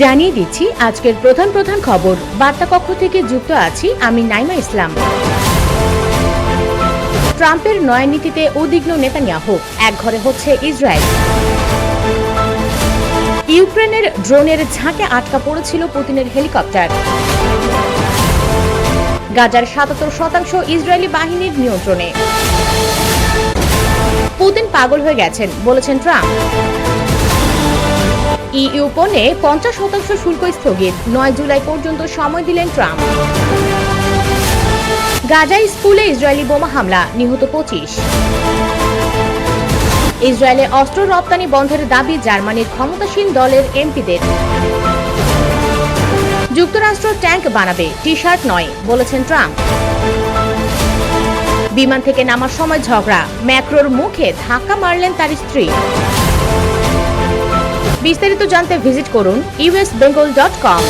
জানিয়ে দিচ্ছি আজকের প্রধান খবর। বার্তা কক্ষ থেকে যুক্ত আছি আমি নাইমা ইসলাম। ট্রাম্পের নয়া নীতিতে উদ্বিগ্ন নেতানিয়াহু, একঘরে হচ্ছে ইসরায়েল। ইউক্রেনের ড্রোনের ঝাঁকে আটকা পড়েছিল পুতিনের হেলিকপ্টার। গাজার ৭৭% ইসরায়েলি বাহিনীর নিয়ন্ত্রণে। পুতিন পাগল হয়ে গেছেন বলেছেন ট্রাম্প। ইইউ পণ্যে ৫০% শুল্ক স্থগিত, ৯ জুলাই পর্যন্ত সময় দিলেন ট্রাম্প। গাজায় স্কুলে ইসরায়েলি বোমা হামলা, নিহত ২৫। ইসরায়েলে অস্ত্র রপ্তানি বন্ধের দাবি জার্মানির ক্ষমতাসীন দলের এমপিদের। যুক্তরাষ্ট্র ট্যাঙ্ক বানাবে, টি শার্ট নয় বলেছেন ট্রাম্প। বিমান থেকে নামার সময় ঝগড়া, ম্যাক্রোর মুখে ধাক্কা মারলেন তার স্ত্রী। বিস্তারিত জানতে ভিজিট করুন usbengal.com।